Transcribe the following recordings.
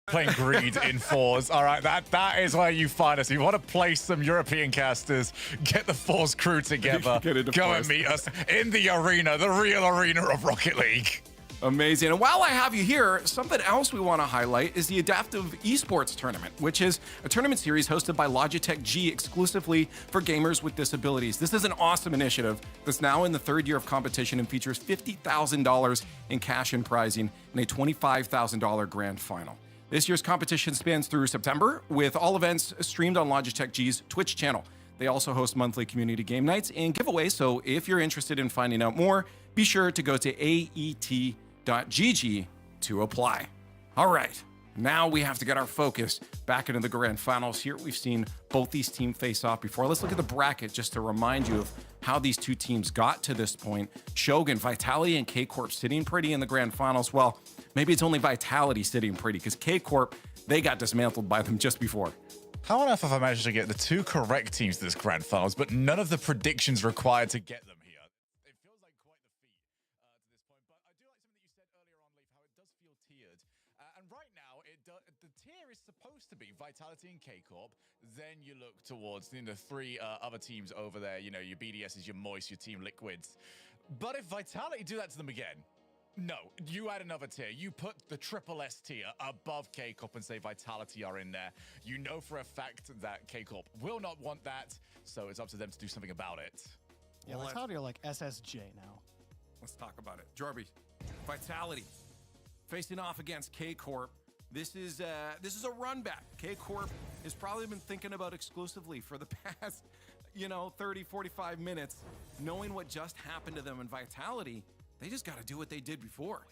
Playing greed in fours. All right, that is where you find us. If you want to play some European casters, get the Fours crew together. Go and meet us in the arena, the real arena of Rocket League. Amazing. And while I have you here, something else we want to highlight is the Adaptive Esports Tournament, which is a tournament series hosted by Logitech G exclusively for gamers with disabilities. This is an awesome initiative that's now in the third year of competition and features $50,000 in cash and prizing and a $25,000 grand final. This year's competition spans through September, with all events streamed on Logitech G's Twitch channel. They also host monthly community game nights and giveaways, so if you're interested in finding out more, be sure to go to aet.gg to apply. All right, now we have to get our focus back into the grand finals. Here we've seen both these teams face off before. Let's look at the bracket just to remind you of how these two teams got to this point. Shogun, Vitality, and K-Corp sitting pretty in the grand finals. Well, maybe it's only Vitality sitting pretty, because K-Corp, they got dismantled by them just before. How on earth have I managed to get the two correct teams to this grand finals, but none of the predictions required to get them here? It feels like quite the feat to this point, but I do like something that you said earlier on, Leaf, how it does feel tiered. And right now, the tier is supposed to be Vitality and K-Corp. Then you look towards the three other teams over there, you know, your BDSs, your Moist, your Team Liquids. But if Vitality do that to them again, no, you add another tier. You put the triple S tier above K-Corp and say Vitality are in there. You know for a fact that K-Corp will not want that, so it's up to them to do something about it. Yeah, Vitality are like SSJ now. Let's talk about it. Jorby, Vitality facing off against K-Corp. This is a run back. K-Corp has probably been thinking about exclusively for the past, 30, 45 minutes, knowing what just happened to them in Vitality. They just got to do what they did before.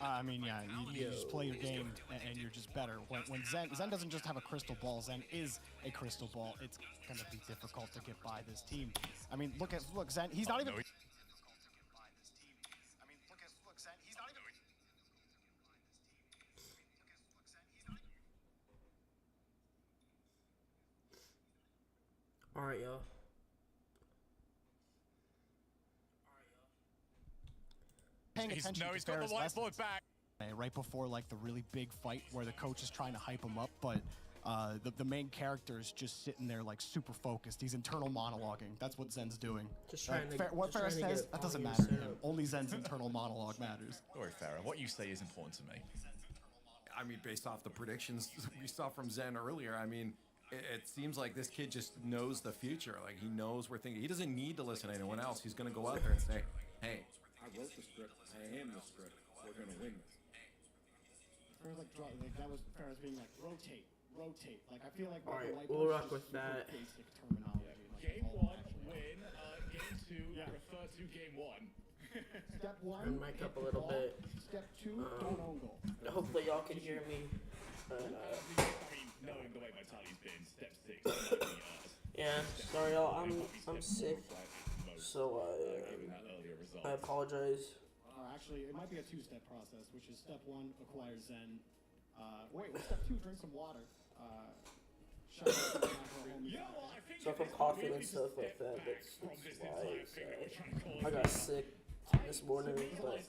I mean, yeah, you just play your game and you're just better. When Zen doesn't just have a crystal ball, Zen is a crystal ball. It's going to be difficult to get by this team. I mean, look, Zen, he's not even... All right, y'all. Paying attention to Farrah's lessons. Back. Right before like the really big fight where the coach is trying to hype him up, but the main character is just sitting there like super focused. He's internal monologuing. That's what Zen's doing. Just trying to, what Farrah says, that doesn't matter to him. Only Zen's internal monologue matters. Don't worry, Farrah. What you say is important to me. I mean, based off the predictions we saw from Zen earlier, I mean, it seems like this kid just knows the future. Like, he knows we're thinking. He doesn't need to listen to anyone else. He's going to go out there and say, hey, I wrote the script. I am the script. We're going to win this. Like that was Farrah's being like, rotate. Like, I feel like... All right, we'll rock with that. Basic terminology. Game one, win. Game two, refer to game one. Step one, Turn mic up a little bit. Step two, don't own goal. Hopefully y'all can hear me. I mean, knowing the way Vitality's been, step 6. Yeah, sorry y'all, I'm sick, so I apologize. Actually, it might be a two-step process, which is step one, acquire Zen. Step two, drink some water. So if I'm coughing and stuff like that, that's why I got sick this morning, but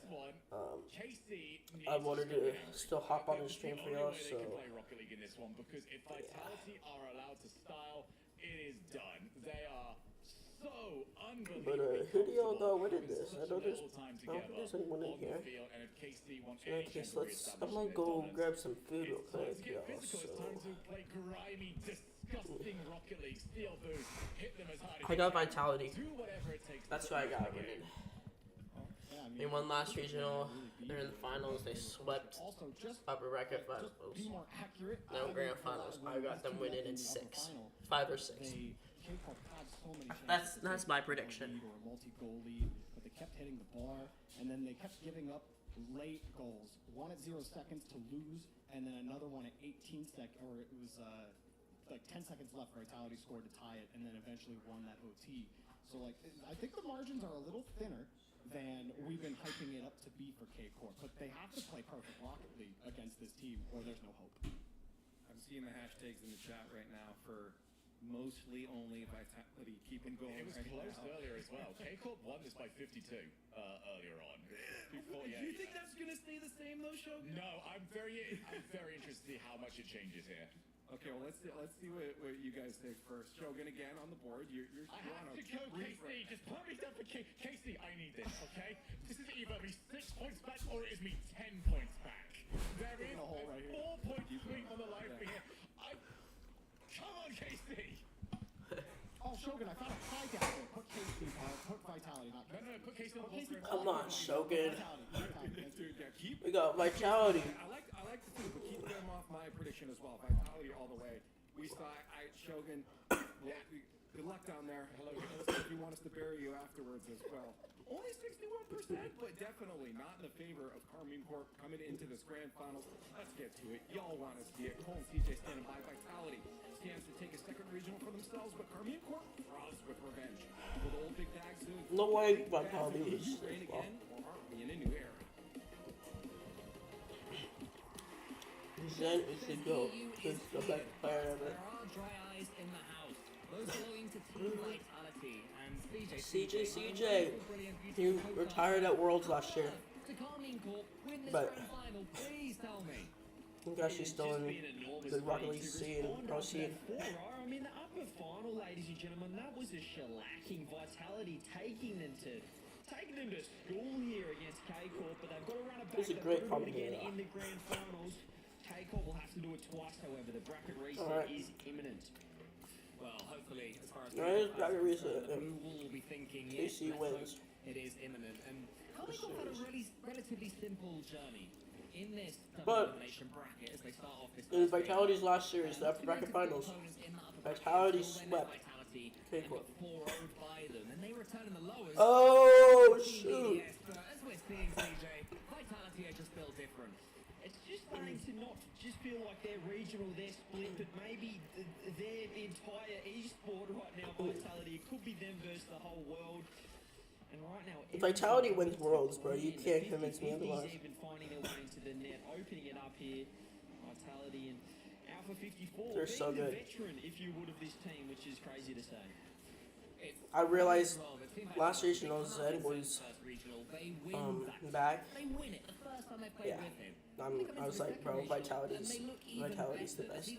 I wanted to still hop on the stream for y'all, so But who do y'all know winning this? I don't think there's anyone in here. So in case, I'm gonna go grab some food real quick, y'all, so... I got Vitality. That's what I got winning. They won last regional, they're in the finals, they swept upper bracket finals. Now grand finals, I got them winning in 6. 5 or 6. That's my prediction. Multi-goal lead, but they kept hitting the bar, and then they kept giving up late goals. One at 0 seconds to lose, and then another one at 18 seconds, or it was like 10 seconds left. Vitality scored to tie it, and then eventually won that OT. So like, I think the margins are a little thinner than we've been hyping it up to be for K-Corp, but they have to play perfect Rocket League against this team, or there's no hope. I'm seeing the hashtags in the chat right now for mostly only Vitality. Keep them going. It was right close now. earlier as well. K-Corp won this by 52 earlier on. Before, You think that's gonna stay the same though, Shogun? No, I'm very interested to see how much it changes here. Okay, well let's see what you guys think first. Shogun again on the board. You're I on have a to go, brief KC. right Just put me down for Casey. I need this, okay? This is either me 6 points back or it is me 10 points back. There is a hole right here. 4-point swing on the line for here. Come on, Casey. Oh, Shogun, I found a tie down there. Put Casey, put Vitality, not No, put Casey on the board. Come on, Shogun. Vitality. Dude, yeah, keep. We got Vitality. I like the two, but keep them off my prediction as well. Vitality all the way. We saw Shogun. Well, good luck down there. Hello. If you want us to bury you afterwards as well. Only 61%, but definitely not in the favor of Carmine Corp coming into this grand finals. Let's get to it. Y'all want to see it. Cole and CJ standing by. Vitality stands to take a second regional for themselves, but Carmine Corp draws with revenge. With old big bags of No way Vitality was Ukraine well. again, or are we in a new era? Zen is the GOAT. He's the best player ever. There are dry eyes in the house. Those belonging to Team Vitality and CJ. He retired at Worlds last year. To Carmine Corp, win this But- grand final, please tell me. I think she's still in the Rocket League scene, pro scene. I mean, the upper final, ladies and gentlemen, that was a shellacking. Vitality taking them to school here against K-Corp, but they've got to run it back. He's a They've great got to do it again commentator. in the grand finals. K-Corp will have to do it twice, however. The bracket reset Alright. is imminent. Well, hopefully, as far as Alright, it's bracket reset. we will be thinking KC let's wins. hope it is imminent. And Carmine Corp had a relatively simple journey in this But- elimination bracket as they start off this In first game. Vitality's last series, the upper bracket finals, Vitality swept K-Corp. 4-0'd by them, and they return in the lowest. Oh, shoot. Yes, but as we're seeing, CJ, Vitality are just built different. It's just starting to not just feel like they're regional, they're split, but maybe their entire esport right now, Vitality, it could be them versus the whole world. And right now, Vitality wins Worlds, bro. You can't convince me otherwise. Even finding their way into the net, opening it up here. Vitality and Alpha 54. They're so being the good. veteran, if you would, of this team, which is crazy to say. I realized last regional Zen was back. They win it the first time they play Yeah. with him. I was like, bro, Vitality's the best.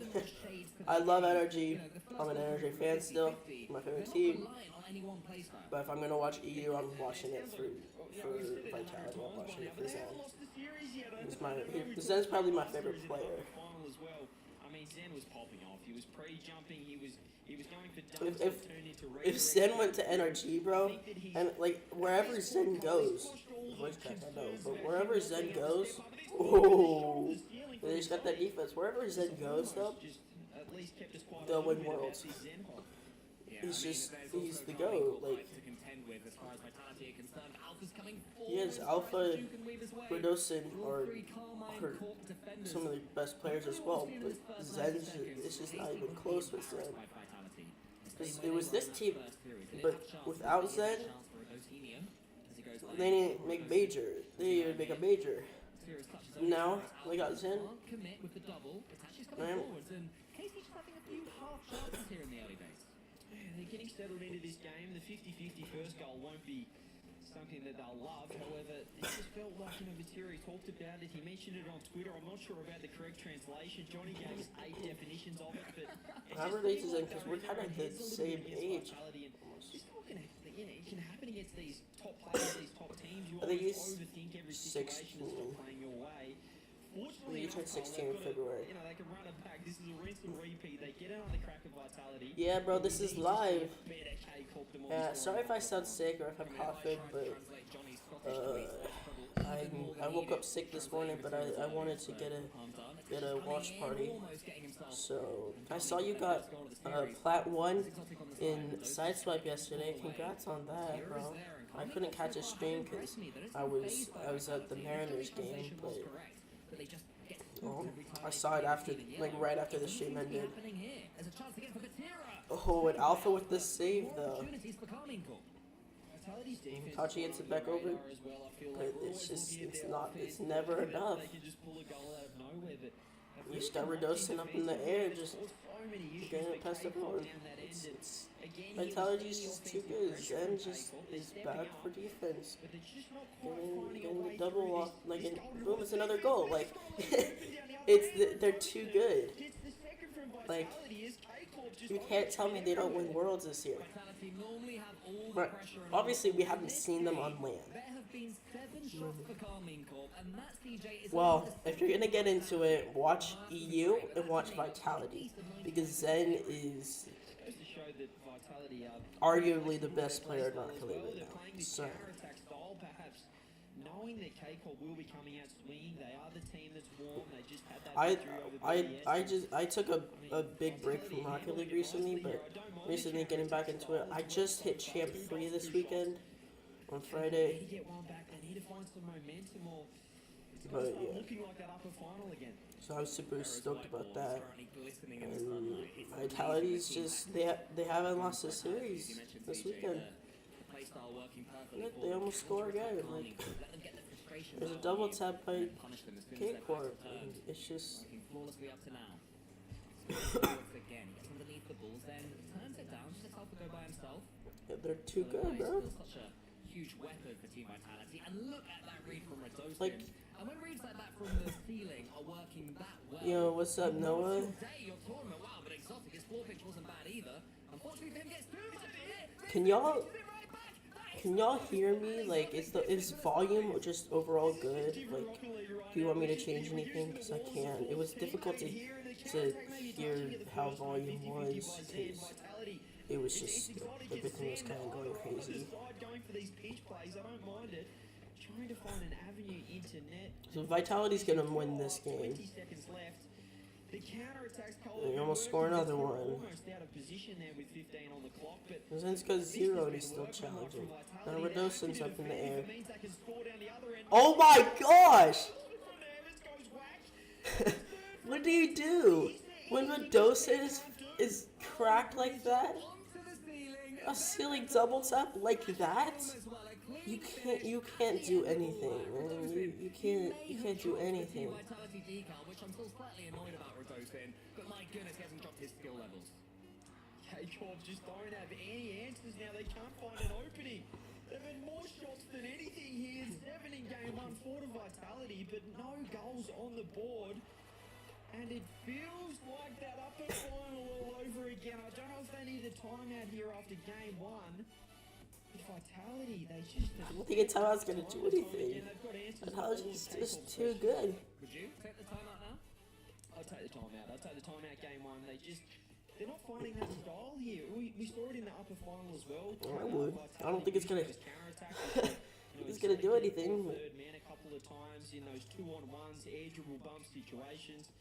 I love Energy. I'm an Energy fan still. My favorite team. But if I'm gonna watch EU, I'm watching it for Vitality. I'm watching it for Zen. Zen's probably my favorite player. Final as well. I mean, Zen was popping off. He was pre-jumping. He was going for dunks that turned into If Zen went to NRG, bro, and like wherever Zen goes, voice crack, I know, but wherever Zen goes, oh, they just got that defense. Wherever Zen goes, though, they'll win Worlds. He's the GOAT. Like, he has Alpha, Redosin, or some of the best players as well, but Zen's, it's just not even close with Zen. Because it was this team, but without Zen, they didn't make major. They didn't even make a major. Now, they got Zen. Commit with the double. Itachi's Man. coming forwards, and Casey's just having a few half chances here in the early days. They're getting settled into this game. The 50-50 first goal won't be something that they'll love. However, it just felt like, Viteri talked about it. He mentioned it on Twitter. I'm not sure about the correct translation. Johnny gave us 8 definitions of it, but it I just relate to feels Zen like because they're we're kind of in the their heads a little same bit against age. Vitality, and just not gonna, it can happen against these top players, these top teams. You I think always he's overthink every situation that's 16. not playing your way. Fortunately, He turned 16 in February. they can run it back. This is a rinse and repeat. They get out on the crack of Vitality. Yeah, bro, this is live. Better K-Corp them on Yeah, the sorry if I scoring sound sick or if I'm coughing, but I woke up sick this morning, but I wanted to get a watch party. So I saw you got Plat 1 in Sideswipe yesterday. Congrats on that, bro. I couldn't catch a stream because I was at the Mariners game, but I saw it after, like right after the stream ended. Oh, and Alpha with the save though. Tachi gets it back over, but it's never enough. Just got Redosin up in the air, just getting it past everyone. Vitality's just too good. Zen just is bad for defense. Getting the double off, like, and boom, it's another goal. Like, they're too good. Like, you can't tell me they don't win Worlds this year. But obviously, we haven't seen them on land. Well, if you're gonna get into it, watch EU and watch Vitality, because Zen is arguably the best player in Arcade right now. So. Knowing that K-Corp will be coming out swinging, they are the team that's warm. They just had that I took a big break from Rocket League recently, but recently getting back into it. I just hit Champ 3 this weekend on Friday. But yeah. So I was super stoked about that. And Vitality's just they haven't lost a series this weekend. They almost score again. Like, there's a double tap by K-Corp. It's just. Yeah, they're too good, bro. Like, yo, what's up, Noah? Can y'all hear me? Like, is volume just overall good? Like, do you want me to change anything? Because I can. It was difficult to hear how volume was. Cause it was just, everything was kind of going crazy. So Vitality's gonna win this game. They almost score another one. Zen's got 0 and he's still challenging. Now Redosin's up in the air. Oh my gosh! What do you do? When Redosin is cracked like that? A ceiling double tap like that? You can't do anything, man. You can't do anything. K-Corp just don't have any answers now. They can't find an opening. They've had more shots than anything here. 7 in game 1 for the Vitality, but no goals on the board. And it feels like that upper final all over again. I don't know if they need a timeout here after game 1. But Vitality, they just... I don't think a timeout's going to do anything. Vitality's just too good. Would you take the timeout now? I'll take the timeout. I'll take the timeout game 1. They're not finding that style here. We saw it in the upper final as well. I would. I don't think it's gonna. It's gonna do anything. Third man a couple of times in those 2-on-1s, air dribble bump situations.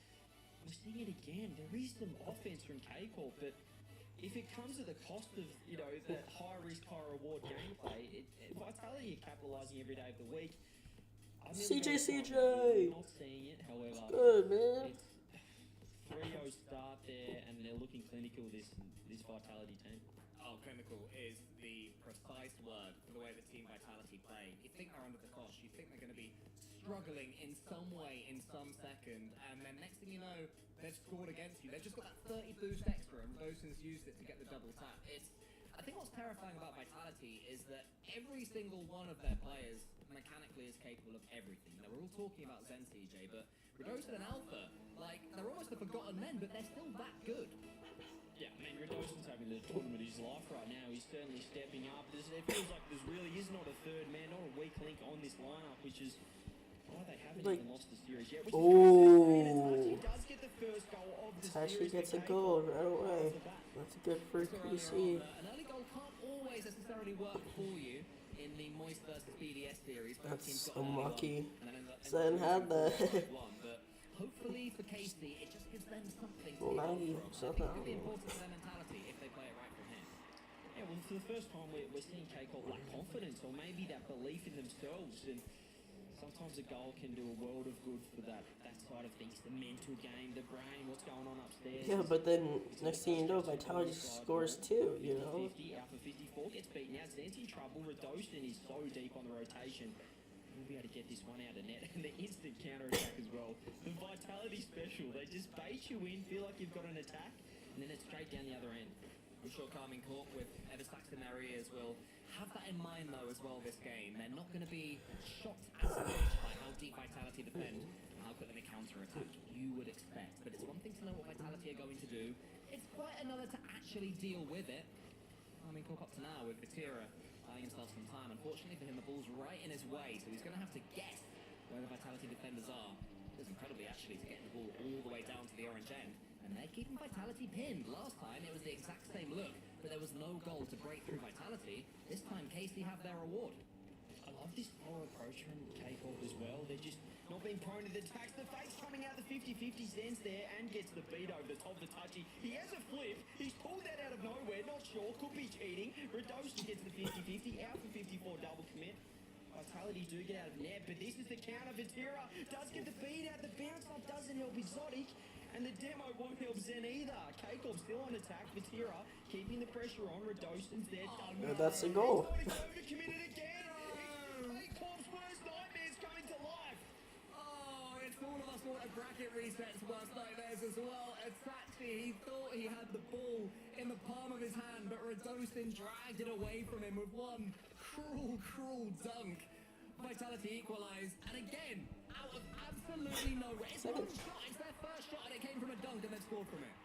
We're seeing it again. There is some offense from K-Corp, but if it comes at the cost of the high risk, high reward gameplay, Vitality are capitalizing every day of the week. CJ. Not seeing it, however. It's good, man. 3-0 start there, and they're looking clinical, this Vitality team. Oh, clinical is the precise word for the way that Team Vitality play. You think they're under the cosh, you think they're going to be struggling in some way, in some second, and then next thing you know, they've scored against you. They've just got that 30 boost extra, and Rosen's used it to get the double tap. I think what's terrifying about Vitality is that every single one of their players mechanically is capable of everything. Now, we're all talking about Zen CJ, but Redosin and Alpha, like, they're almost the forgotten men, but they're still that good. Yeah, I mean, Redosin's having the tournament of his life right now. He's certainly stepping up. It feels like there really is not a third man, not a weak link on this lineup, which is why they haven't even lost the series yet. Oh, does get the first goal of the Tashi gets a goal right away. That's a good free PC. An early goal can't always necessarily work for you in the Moist versus BDS series. That's unlucky. Zen had that. Hopefully for KC, it just gives them something. Well, 90 something. It could be important for their mentality if they play it right from here. Yeah, well, for the first time, we're seeing K-Corp lack confidence, or maybe that belief in themselves. And sometimes a goal can do a world of good for that side of things. The mental game, the brain, what's going on upstairs. Yeah, but then next thing you know, Vitality scores too, you know? 50, Alpha 54 gets beaten out. Zen's in trouble. Redosin is so deep on the rotation. We'll be able to get this one out of net, and the instant counter attack as well. The Vitality special crucial. They just bait you in, feel like you've got an attack, and then it's straight down the other end. I'm sure Carmine Corp with Everstacks in their ears will have that in mind though as well this game. They're not going to be shocked as much by how deep Vitality defend and how quickly they counter-attack you would expect. But it's one thing to know what Vitality are going to do. It's quite another to actually deal with it. I mean, Corp up to now with Vatira buying himself some time. Unfortunately for him, the ball's right in his way, so he's going to have to guess where the Vitality defenders are. It was incredibly actually to get the ball all the way down to the orange end. And they're keeping Vitality pinned. Last time it was the exact same look, but there was no goal to break through Vitality. This time KC have their reward. I love this power approach from K-Corp as well. They're just Not being prone to the attacks. The face coming out the 50-50 stands there and gets the beat over the top of the touchy. He has a flip. He's pulled that out of nowhere. Not sure. Could be cheating. Radoshi gets the 50-50 out for 54 double commit. Vitality do get out of net, but this is the counter. Vatira does get the beat out. The bounce up doesn't help Exotic. And the demo won't help Zen either. K-Corp still on attack. Vatira keeping the pressure on. Radoshin's there. Yeah, that's a goal. Overcommitted again. K-Corp's worst nightmare's coming to life. Oh, it's all of us want a bracket reset to worst nightmares as well. Asachi, he thought he had the ball in the palm of his hand, but Radoshin dragged it away from him with one cruel dunk. Vitality equalised, and again, out of absolutely nowhere. It's one shot, it's their first shot, and it came from a dunk, and they scored from it.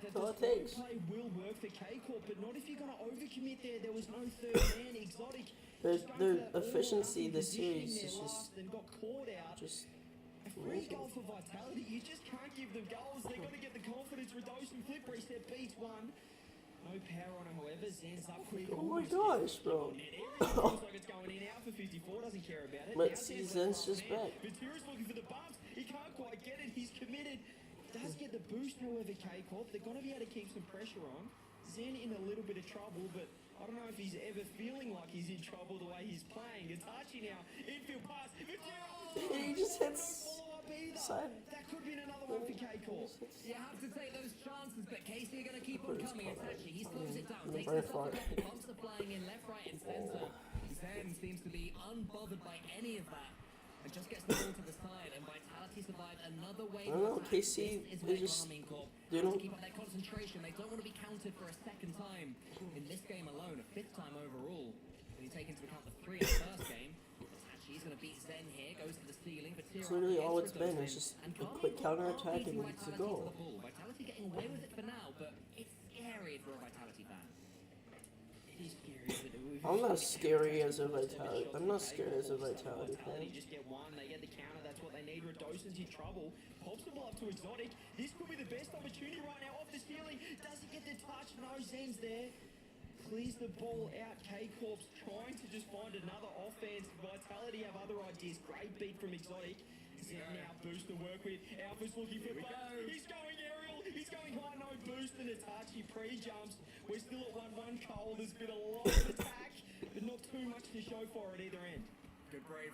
That's all it takes. Play will work for K-Corp, but not if you're going to overcommit there. There was no third man. Exotic. Their efficiency this series is just got caught out. A free goal for Vitality. You just can't give them goals. They've got to get the confidence. Radoshin flip reset beats one. No power on him, however. Zen's up quick. oh my gosh, bro. Looks like it's going in out for 54. Doesn't care about it. Let's see, Zen's just back. Vatira's looking for the bumps. He can't quite get it. He's committed. Does get the boost, however, K-Corp. They're going to be able to keep some pressure on. Zen in a little bit of trouble, but I don't know if he's ever feeling like he's in trouble the way he's playing. Itachi now. Infield pass. He just hits side. That could be another one for K-Corp. You have to take those chances, but Casey are going to keep on coming. Itachi, he slows it down. Takes this off the bumps are flying in left, right, and center. Zen seems to be unbothered by any of that. And just gets the ball to the side, and Vitality survive another wave. I don't know, KC is just, they don't keep up their concentration. They don't want to be counted for a second time in this game alone, a fifth time overall. When you take into account the 3 in the first game, he's going to beat Zen here, goes to the ceiling. It's literally all it's been. It's just a quick counter attack and it's a goal. Vitality getting away with it for now, but it's scary for a Vitality fan. it is scary. I'm not scary as a Vitality. I'm not scared as a Vitality fan. Just get one, they get the counter, that's what they need. Radoshin's in trouble. Pops the ball up to Exotic. This could be the best opportunity right now off the ceiling. Does he get the touch? No, Zen's there. Clears the ball out. K-Corp's trying to just find another offense. Vitality have other ideas. Great beat from Exotic. Zen now boost to work with. Alpha's looking for buzz. He's going aerial. He's going high. No boost and Itachi pre-jumps. We're still at 1-1 Cole. There's been a lot of attack, but not too much to show for it either end. Good bravery.